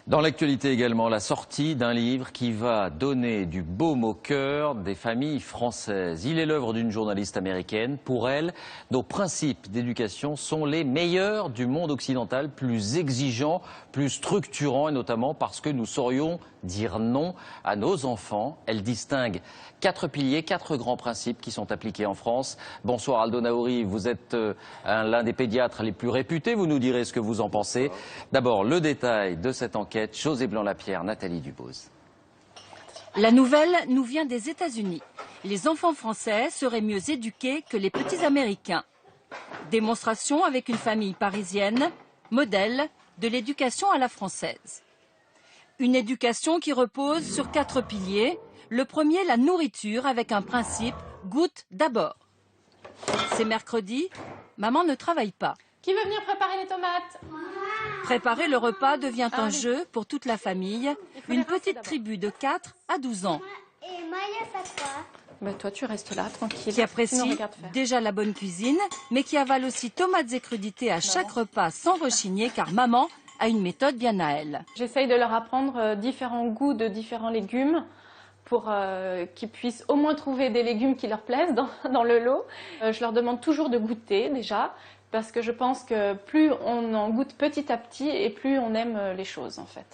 Dans l'actualité également, la sortie d'un livre qui va donner du baume au cœur des familles françaises. Il est l'œuvre d'une journaliste américaine. Pour elle, nos principes d'éducation sont les meilleurs du monde occidental, plus exigeants, plus structurants, et notamment parce que nous saurions dire non à nos enfants. Elle distingue 4 piliers, 4 grands principes qui sont appliqués en France. Bonsoir Aldo Naouri, vous êtes l'un des pédiatres les plus réputés, vous nous direz ce que vous en pensez. D'abord, le détail de cette enquête. José Blanc-Lapierre, Nathalie Duboz. La nouvelle nous vient des États-Unis. Les enfants français seraient mieux éduqués que les petits Américains. Démonstration avec une famille parisienne, modèle de l'éducation à la française. Une éducation qui repose sur 4 piliers. Le premier, la nourriture, avec un principe « goûte d'abord ». C'est mercredi, maman ne travaille pas. Qui veut venir préparer les tomates? Préparer le repas devient un jeu pour toute la famille. Une petite tribu de 4 à 12 ans. Et Maya fait quoi? Bah toi tu restes là, tranquille. Qui apprécie déjà la bonne cuisine, mais qui avale aussi tomates et crudités à chaque repas sans rechigner, car maman a une méthode bien à elle. J'essaye de leur apprendre différents goûts de différents légumes pour qu'ils puissent au moins trouver des légumes qui leur plaisent dans le lot. Je leur demande toujours de goûter déjà, parce que je pense que plus on en goûte petit à petit et plus on aime les choses en fait.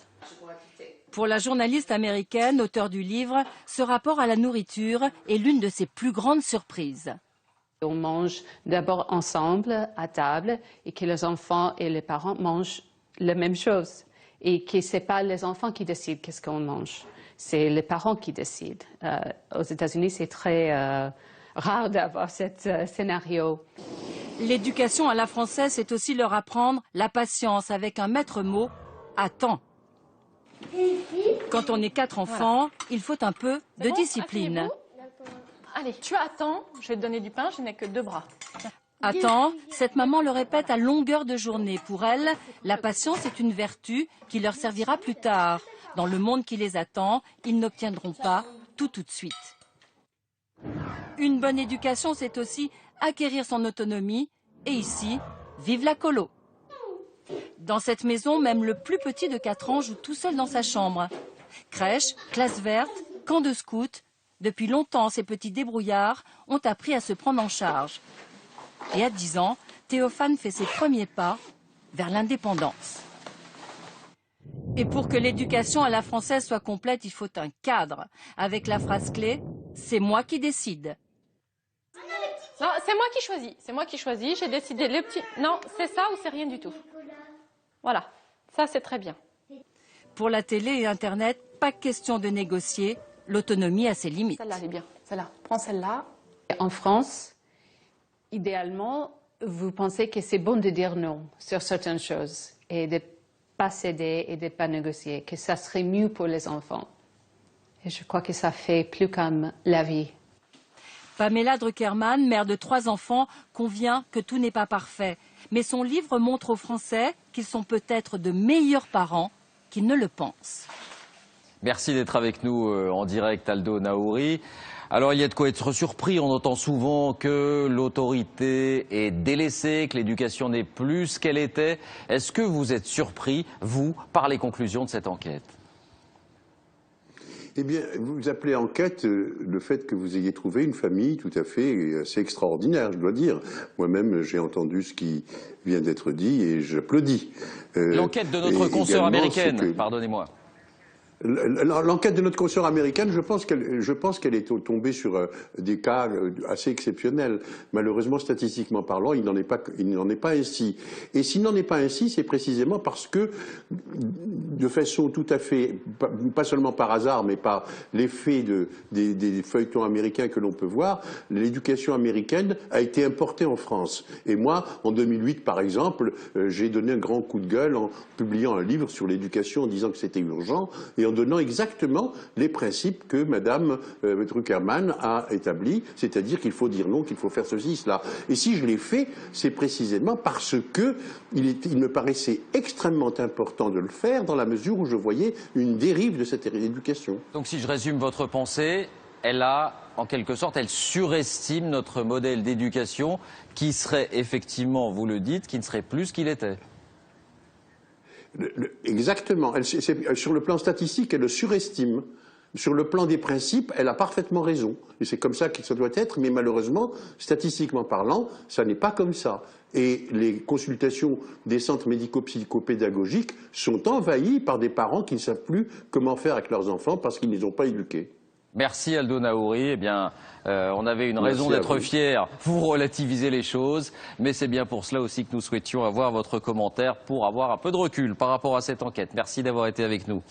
Pour la journaliste américaine, auteure du livre, ce rapport à la nourriture est l'une de ses plus grandes surprises. On mange d'abord ensemble à table et que les enfants et les parents mangent la même chose. Et que ce n'est pas les enfants qui décident qu'est-ce qu'on mange, c'est les parents qui décident. Aux États-Unis, c'est très rare d'avoir ce scénario. L'éducation à la française, c'est aussi leur apprendre la patience avec un maître mot, attends. Quand on est 4 enfants, il faut un peu de discipline. Allez, tu attends, je vais te donner du pain, je n'ai que 2 bras. Attends, cette maman le répète à longueur de journée. Pour elle, la patience est une vertu qui leur servira plus tard. Dans le monde qui les attend, ils n'obtiendront pas tout de suite. Une bonne éducation, c'est aussi acquérir son autonomie. Et ici, vive la colo. Dans cette maison, même le plus petit de 4 ans joue tout seul dans sa chambre. Crèche, classe verte, camp de scout. Depuis longtemps, ces petits débrouillards ont appris à se prendre en charge. Et à 10 ans, Théophane fait ses premiers pas vers l'indépendance. Et pour que l'éducation à la française soit complète, il faut un cadre. Avec la phrase clé, c'est moi qui décide. Non, c'est moi qui choisis. C'est moi qui choisis. J'ai décidé le petit. Non, c'est ça ou c'est rien du tout. Voilà, ça c'est très bien. Pour la télé et Internet, pas question de négocier. L'autonomie a ses limites. Celle-là, elle est bien. Celle-là, prends celle-là. En France, idéalement, vous pensez que c'est bon de dire non sur certaines choses et de ne pas céder et de ne pas négocier, que ça serait mieux pour les enfants. Et je crois que ça fait plus comme la vie. Pamela Druckermann, mère de 3 enfants, convient que tout n'est pas parfait. Mais son livre montre aux Français qu'ils sont peut-être de meilleurs parents qu'ils ne le pensent. Merci d'être avec nous en direct, Aldo Naouri. Alors, il y a de quoi être surpris. On entend souvent que l'autorité est délaissée, que l'éducation n'est plus ce qu'elle était. Est-ce que vous êtes surpris, vous, par les conclusions de cette enquête ? Eh bien, vous appelez enquête le fait que vous ayez trouvé une famille tout à fait assez extraordinaire, je dois dire. Moi-même, j'ai entendu ce qui vient d'être dit et j'applaudis. L'enquête de notre consoeur américaine, pardonnez-moi. L'enquête de notre consoeur américaine, je pense qu'elle est tombée sur des cas assez exceptionnels. Malheureusement, statistiquement parlant, il n'en est pas ainsi. Et s'il n'en est pas ainsi, c'est précisément parce que, de façon tout à fait, pas seulement par hasard, mais par l'effet des feuilletons américains que l'on peut voir, l'éducation américaine a été importée en France. Et moi, en 2008, par exemple, j'ai donné un grand coup de gueule en publiant un livre sur l'éducation en disant que c'était urgent et en donnant exactement les principes que Madame Druckermann a établis, c'est-à-dire qu'il faut dire non, qu'il faut faire ceci, cela. Et si je l'ai fait, c'est précisément parce que il me paraissait extrêmement important de le faire dans la mesure où je voyais une dérive de cette éducation. Donc si je résume votre pensée, en quelque sorte, elle surestime notre modèle d'éducation qui serait effectivement, vous le dites, qui ne serait plus ce qu'il était. Exactement. Sur le plan statistique, elle le surestime. Sur le plan des principes, elle a parfaitement raison. Et c'est comme ça que ça doit être, mais malheureusement, statistiquement parlant, ça n'est pas comme ça. Et les consultations des centres médico-psychopédagogiques sont envahies par des parents qui ne savent plus comment faire avec leurs enfants parce qu'ils ne les ont pas éduqués. Merci Aldo Naouri. Eh bien, on avait une raison d'être fiers. Vous relativisez les choses, mais c'est bien pour cela aussi que nous souhaitions avoir votre commentaire pour avoir un peu de recul par rapport à cette enquête. Merci d'avoir été avec nous.